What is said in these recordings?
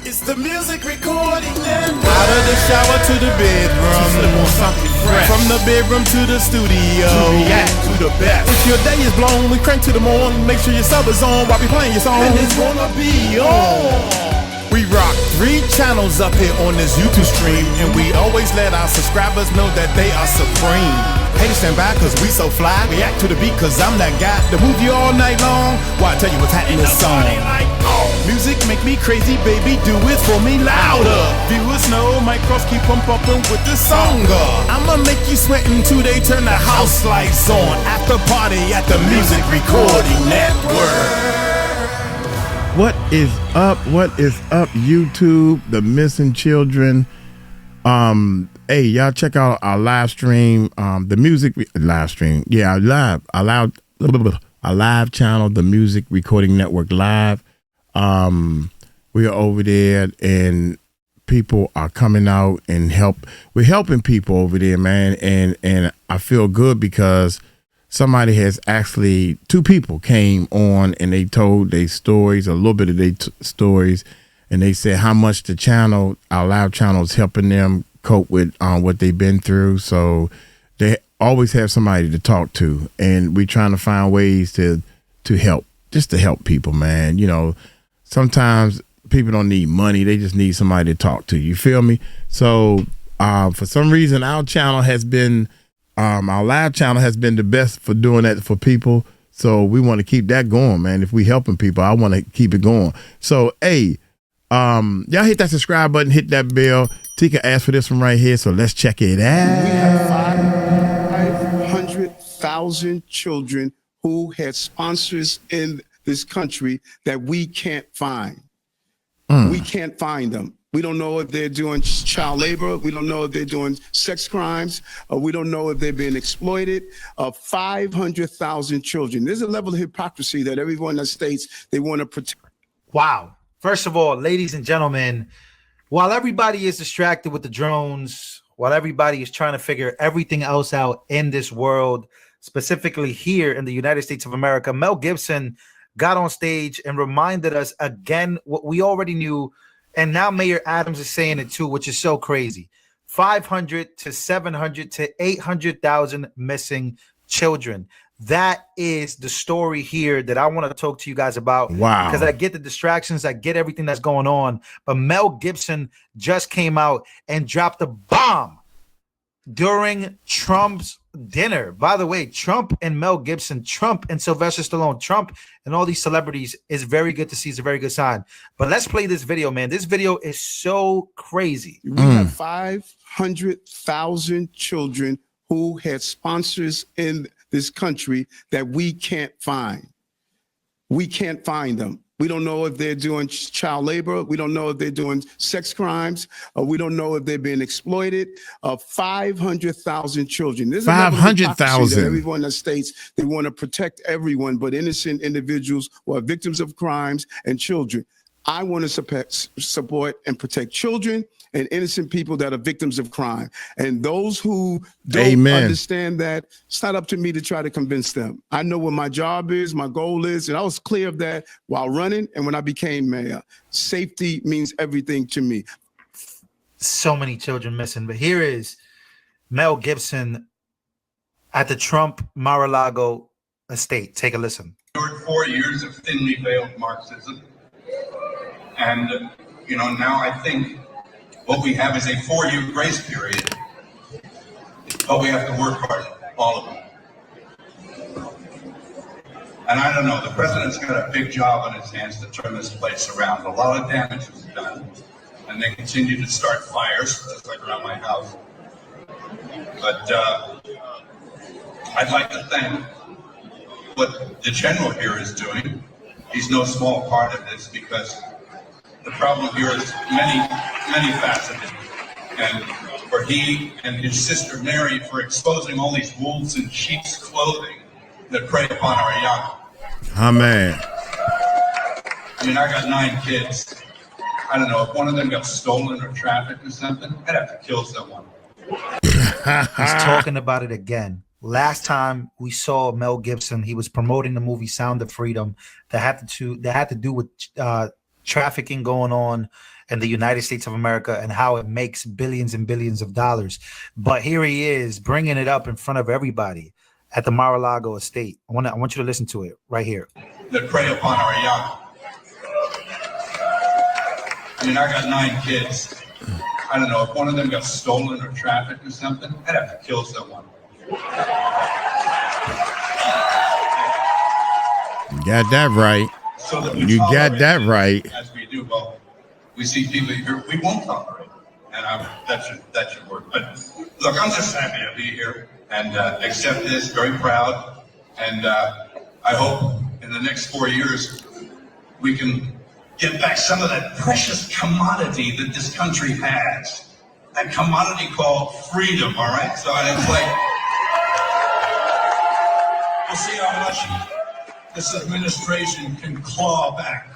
It's the music recording network. Out of the shower to the bedroom, slip on something fresh. From the bedroom to the studio, To react to the best. If your day is blown, we crank to the morn. Make sure your sub is on while we playing your song. And it's gonna be on. We rock 3 channels up here on this YouTube stream, and we always let our subscribers know that they are supreme. Haters stand by cause we so fly. React to the beat cause I'm that guy to move you all night long. Why I tell you what's happening in this song. Music make me crazy, baby, do it for me louder. Viewers know my cross keep on bumping with the song. I'ma make you sweat until they turn the house lights on. After party at the Music Recording Network. What is up? What is up, YouTube? The missing children. Hey, y'all check out our live stream. The music live stream. Yeah, our live channel, the Music Recording Network Live. We are over there and people are coming out and we're helping people over there, man. And I feel good because somebody has actually, 2 people came on and they told their stories, a little bit of their stories, and they said how much the channel, our live channel, is helping them cope with what they've been through. So they always have somebody to talk to, and we're trying to find ways to help, just to help people, man. You know, sometimes people don't need money, they just need somebody to talk to. You feel me? So for some reason, our channel has been our live channel has been the best for doing that for people. So we want to keep that going, man. If we helping people, I want to keep it going. So, hey, y'all hit that subscribe button, hit that bell. Tika asked for this one right here, so let's check it out. We have 500,000 children who had sponsors in this country that we can't find. We can't find them. We don't know if they're doing child labor. We don't know if they're doing sex crimes. We don't know if they're being exploited. 500,000 children. There's a level of hypocrisy that everyone that states they want to protect. Wow. First of all, ladies and gentlemen, while everybody is distracted with the drones, while everybody is trying to figure everything else out in this world, specifically here in the United States of America, Mel Gibson got on stage and reminded us again what we already knew. And now Mayor Adams is saying it too, which is so crazy. 500 to 700 to 800,000 missing children. That is the story here that I want to talk to you guys about. Wow. Because I get the distractions, I get everything that's going on. But Mel Gibson just came out and dropped a bomb during Trump's dinner. By the way, Trump and Mel Gibson, Trump and Sylvester Stallone, Trump and all these celebrities is very good to see. It's a very good sign. But let's play this video, man. This video is so crazy. We have 500,000 children who had sponsors in this country that we can't find. We can't find them. We don't know if they're doing child labor. We don't know if they're doing sex crimes. We don't know if they're being exploited. 500,000 children. There's 500,000. Everyone that states they want to protect everyone, but innocent individuals who are victims of crimes and children. I want to support and protect children and innocent people that are victims of crime. And those who don't understand that, it's not up to me to try to convince them. I know what my job is, my goal is, and I was clear of that while running and when I became mayor. Safety means everything to me. So many children missing. But here is Mel Gibson at the Trump Mar-a-Lago estate. Take a listen. 4 years of thinly veiled Marxism. And, you know, now I think what we have is a 4-year grace period, but we have to work hard, all of them. And I don't know, the president's got a big job on his hands to turn this place around. A lot of damage was done, and they continue to start fires, just like around my house. But I'd like to thank what the general here is doing. He's no small part of this because the problem here is many faceted. And for he and his sister Mary for exposing all these wolves in sheep's clothing that prey upon our young. Amen. I mean, I got 9 kids. I don't know, if one of them got stolen or trafficked or something, I'd have to kill someone. He's talking about it again. Last time we saw Mel Gibson, he was promoting the movie Sound of Freedom that had to do with trafficking going on in the United States of America and how it makes billions and billions of dollars. But here he is bringing it up in front of everybody at the Mar-a-Lago estate. I want you to listen to it right here. That prey upon our young. I mean, I got 9 kids. I don't know, if one of them got stolen or trafficked or something, I'd have to kill someone. You got that right. So that we You got tolerate that it right. As we do, well, we see people here we won't tolerate. And that should work. But look, I'm just happy to be here and accept this, very proud. And I hope in the next 4 years, we can get back some of that precious commodity that this country has. That commodity called freedom, all right? So it's like, we'll see how much this administration can claw back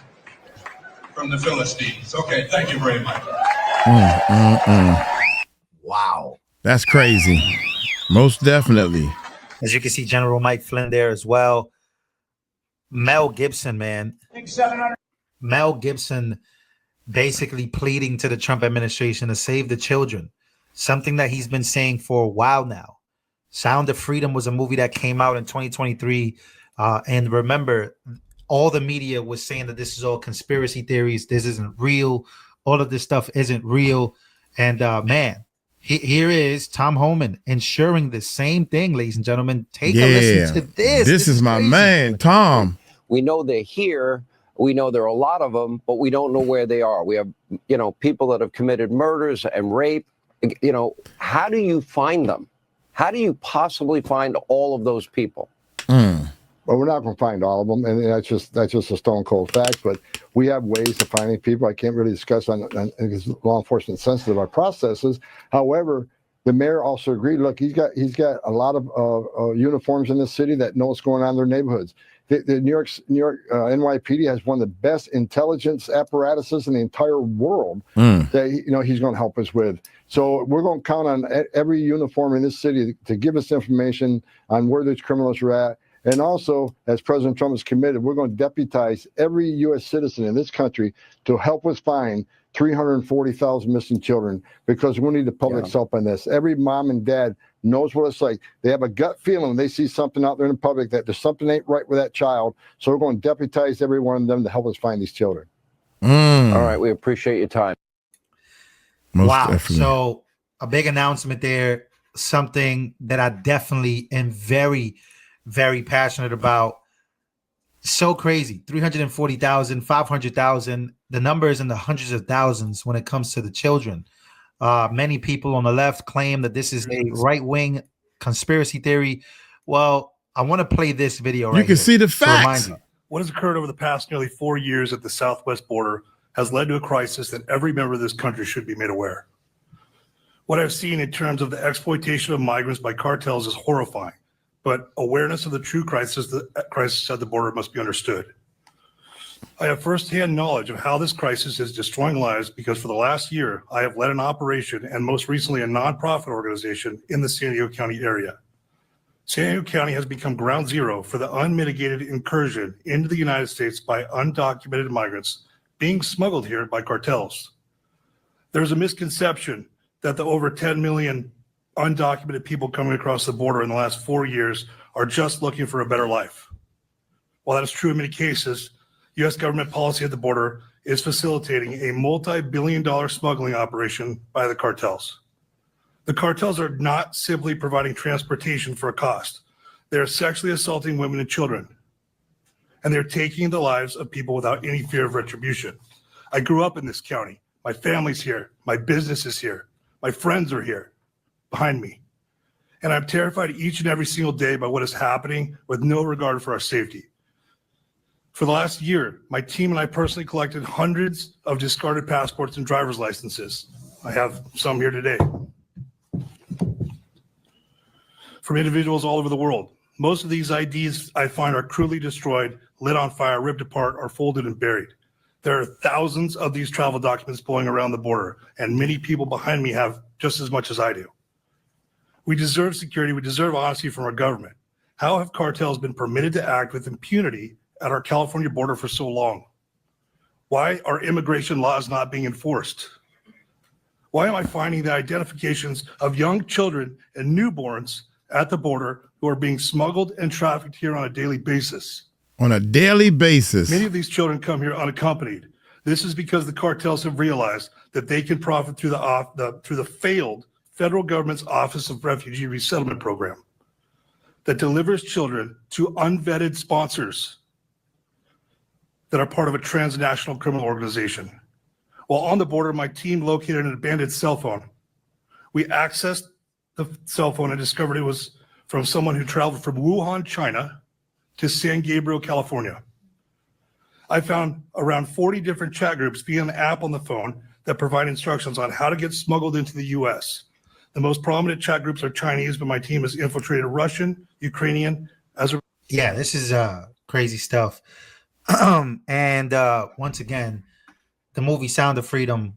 from the Philistines. Okay, thank you very much. Wow. That's crazy. Most definitely. As you can see, General Mike Flynn there as well. Mel Gibson, man. Mel Gibson basically pleading to the Trump administration to save the children, something that he's been saying for a while now. Sound of Freedom was a movie that came out in 2023. And remember, all the media was saying that this is all conspiracy theories. This isn't real. All of this stuff isn't real. And man, here is Tom Homan ensuring the same thing, ladies and gentlemen. Take a listen to this. This is my crazy. man, Tom. We know they're here. We know there are a lot of them, but we don't know where they are. We have, people that have committed murders and rape. How do you find them? How do you possibly find all of those people? Well, we're not going to find all of them, and that's just a stone cold fact. But we have ways of finding people. I can't really discuss on because law enforcement sensitive our processes. However, the mayor also agreed. Look, he's got a lot of uniforms in this city that know what's going on in their neighborhoods. The New York NYPD has one of the best intelligence apparatuses in the entire world that he's going to help us with. So we're going to count on every uniform in this city to give us information on where these criminals are at. And also, as President Trump is committed, we're going to deputize every U.S. citizen in this country to help us find 340,000 missing children, because we need the public's help on this. Every mom and dad knows what it's like. They have a gut feeling when they see something out there in the public that there's something ain't right with that child. So we're going to deputize every one of them to help us find these children. All right. We appreciate your time. Wow. Definitely. So a big announcement there, something that I definitely am very, very passionate about. So crazy. 340,000, 500,000. The number is in the hundreds of thousands when it comes to the children. Many people on the left claim that this is a right-wing conspiracy theory. Well, I want to play this video right here. You can see the facts. What has occurred over the past nearly 4 years at the southwest border has led to a crisis that every member of this country should be made aware. What I've seen in terms of the exploitation of migrants by cartels is horrifying, but awareness of the true crisis at the border must be understood. I have firsthand knowledge of how this crisis is destroying lives because for the last year, I have led an operation and most recently a nonprofit organization in the San Diego County area. San Diego County has become ground zero for the unmitigated incursion into the United States by undocumented migrants being smuggled here by cartels. There's a misconception that the over 10 million undocumented people coming across the border in the last 4 years are just looking for a better life. While that is true in many cases, U.S. government policy at the border is facilitating a multi-billion-dollar smuggling operation by the cartels. The cartels are not simply providing transportation for a cost. They are sexually assaulting women and children, and they're taking the lives of people without any fear of retribution. I grew up in this county. My family's here. My business is here. My friends are here behind me. And I'm terrified each and every single day by what is happening with no regard for our safety. For the last year, my team and I personally collected hundreds of discarded passports and driver's licenses. I have some here today. From individuals all over the world. Most of these IDs I find are crudely destroyed, lit on fire, ripped apart, or folded and buried. There are thousands of these travel documents blowing around the border, and many people behind me have just as much as I do. We deserve security. We deserve honesty from our government. How have cartels been permitted to act with impunity at our California border for so long? Why are immigration laws not being enforced? Why am I finding the identifications of young children and newborns at the border who are being smuggled and trafficked here on a daily basis? On a daily basis. Many of these children come here unaccompanied. This is because the cartels have realized that they can profit through the failed federal government's Office of Refugee Resettlement Program that delivers children to unvetted sponsors that are part of a transnational criminal organization. While on the border, my team located an abandoned cell phone. We accessed the cell phone and discovered it was from someone who traveled from Wuhan, China to San Gabriel, California. I found around 40 different chat groups via an app on the phone that provide instructions on how to get smuggled into the US. The most prominent chat groups are Chinese, but my team has infiltrated Russian, Ukrainian, Yeah, this is crazy stuff. And once again, the movie Sound of Freedom.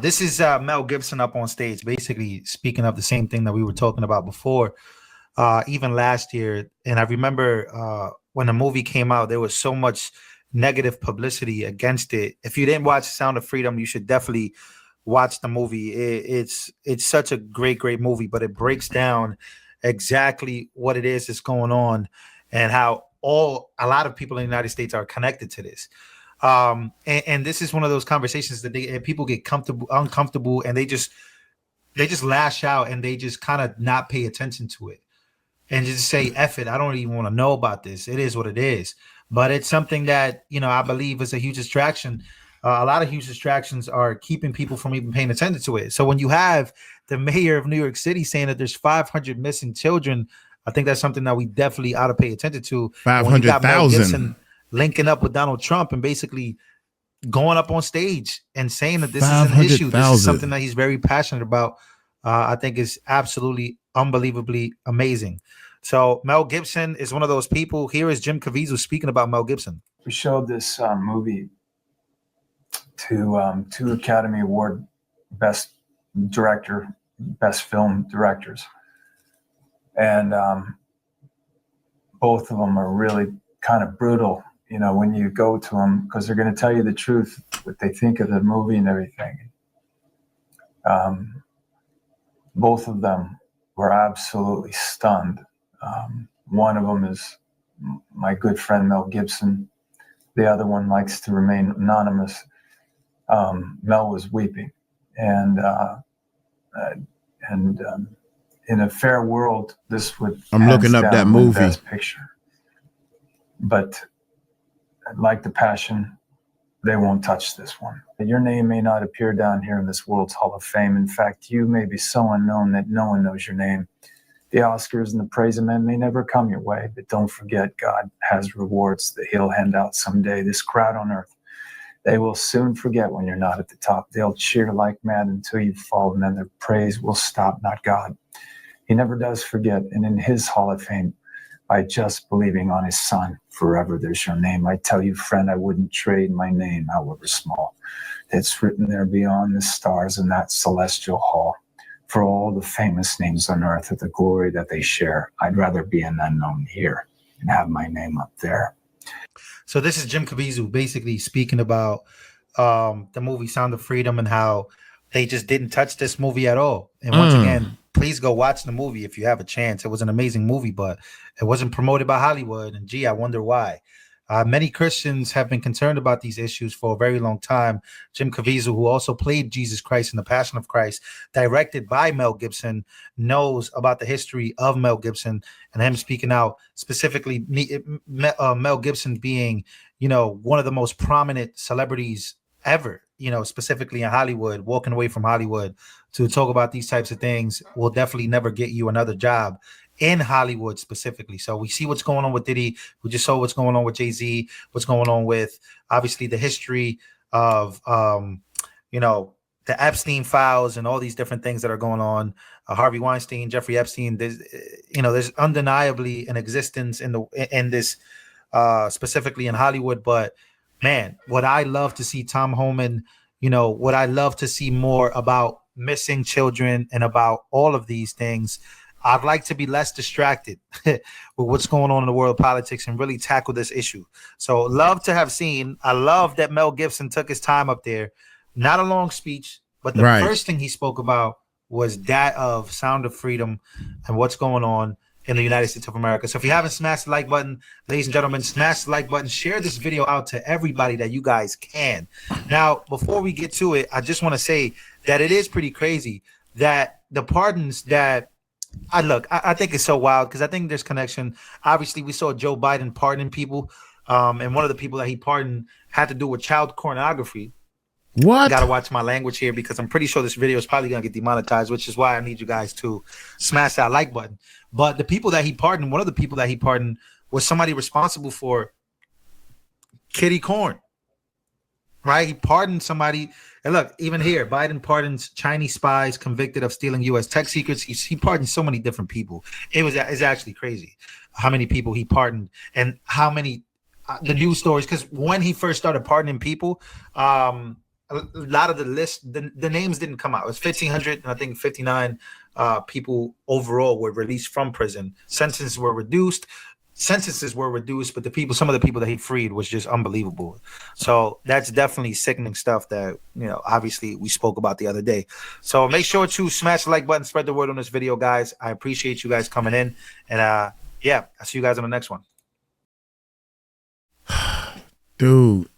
This is Mel Gibson up on stage, basically speaking of the same thing that we were talking about before, even last year. And I remember when the movie came out, there was so much negative publicity against it. If you didn't watch Sound of Freedom, you should definitely watch the movie. It's such a great movie, but it breaks down exactly what it is that's going on and how a lot of people in the United States are connected to this. And this is one of those conversations that people get uncomfortable, and they just lash out and they just kind of not pay attention to it and just say, F it, I don't even want to know about this. It is what it is. But it's something that, I believe is a huge distraction. A lot of huge distractions are keeping people from even paying attention to it. So when you have the mayor of New York City saying that there's 500 missing children, I think that's something that we definitely ought to pay attention to. 500,000. Linking up with Donald Trump and basically going up on stage and saying that this is an issue. This is something that he's very passionate about. I think is absolutely unbelievably amazing. So Mel Gibson is one of those people. Here is 𝗟𝗢𝗡𝗞𝗦 speaking about Mel Gibson. We showed this movie to 2 Academy Award Best Director, Best Film Directors. And both of them are really kind of brutal, when you go to them, because they're going to tell you the truth, what they think of the movie and everything. Both of them were absolutely stunned. One of them is my good friend Mel Gibson. The other one likes to remain anonymous. Mel was weeping, and in a fair world, this would. I'm looking up that movie. Best Picture, but like The Passion, they won't touch this one. Your name may not appear down here in this world's Hall of Fame. In fact, you may be so unknown that no one knows your name. The Oscars and the praise of men may never come your way, but don't forget, God has rewards that he'll hand out someday. This crowd on earth, they will soon forget when you're not at the top. They'll cheer like mad until you fall, and then their praise will stop, not God. He never does forget, and in his Hall of Fame, by just believing on his son, forever there's your name. I tell you, friend, I wouldn't trade my name, however small. It's written there beyond the stars in that celestial hall. For all the famous names on earth of the glory that they share, I'd rather be an unknown here and have my name up there. So this is 𝗟𝗢𝗡𝗞𝗦 basically speaking about the movie Sound of Freedom and how they just didn't touch this movie at all. And once again, please go watch the movie if you have a chance. It was an amazing movie, but it wasn't promoted by Hollywood. And gee, I wonder why. Many Christians have been concerned about these issues for a very long time. 𝗟𝗢𝗡𝗞𝗦, who also played Jesus Christ in The Passion of Christ, directed by Mel Gibson, knows about the history of Mel Gibson and him speaking out, specifically Mel Gibson being, one of the most prominent celebrities ever, specifically in Hollywood, walking away from Hollywood to talk about these types of things will definitely never get you another job in Hollywood specifically. So we see what's going on with Diddy. We just saw what's going on with Jay-Z, what's going on with obviously the history of, the Epstein files and all these different things that are going on. Harvey Weinstein, Jeffrey Epstein, there's undeniably an existence in this specifically in Hollywood. But man, what I love to see Tom Homan, what I love to see more about missing children and about all of these things I'd like to be less distracted with what's going on in the world of politics and really tackle this issue. So love to have seen. I love that Mel Gibson took his time up there. Not a long speech, but the first thing he spoke about was that of Sound of Freedom and what's going on in the United States of America. So if you haven't smashed the like button, ladies and gentlemen, smash the like button, share this video out to everybody that you guys can. Now, before we get to it, I just want to say that it is pretty crazy that the pardons that I think it's so wild because I think there's connection. Obviously, we saw Joe Biden pardoning people, and one of the people that he pardoned had to do with child pornography. What? I gotta watch my language here because I'm pretty sure this video is probably gonna get demonetized, which is why I need you guys to smash that like button. But the people that he pardoned, one of the people that he pardoned was somebody responsible for kitty corn, right? He pardoned somebody. And look, even here, Biden pardons Chinese spies convicted of stealing U.S. tech secrets. He pardoned so many different people. It's actually crazy how many people he pardoned and how many the news stories. Because when he first started pardoning people, a lot of the list, the names didn't come out. It was 1,500, and I think 59 people overall were released from prison. Sentences were reduced, but some of the people that he freed was just unbelievable. So that's definitely sickening stuff that, obviously we spoke about the other day. So make sure to smash the like button, spread the word on this video, guys. I appreciate you guys coming in, and yeah, I'll see you guys on the next one. Dude,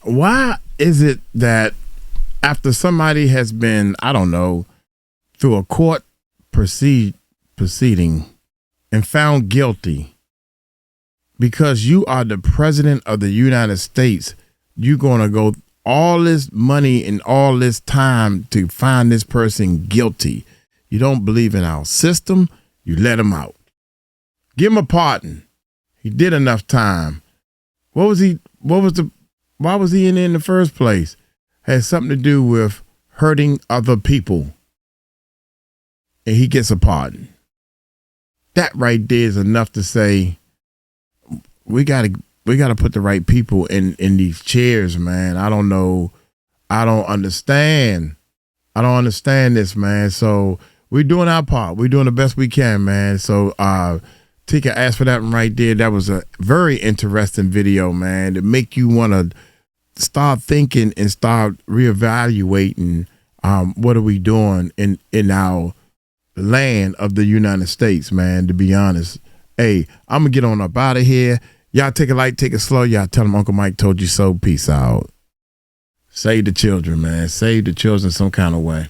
why is it that after somebody has been, I don't know, through a court proceeding and found guilty, because you are the president of the United States, you're going to go all this money and all this time to find this person guilty? You don't believe in our system, you let him out. Give him a pardon. He did enough time. Why was he in there in the first place? Had something to do with hurting other people. And he gets a pardon. That right there is enough to say we gotta put the right people in these chairs, man. I don't know. I don't understand this, man. So we're doing our part. We're doing the best we can, man. So Tika asked for that one right there. That was a very interesting video, man, to make you want to start thinking and start reevaluating what are we doing in our land of the United States, man, to be honest. Hey, I'm going to get on up out of here. Y'all take it light, take it slow. Y'all tell them Uncle Mike told you so. Peace out. Save the children, man. Save the children some kind of way.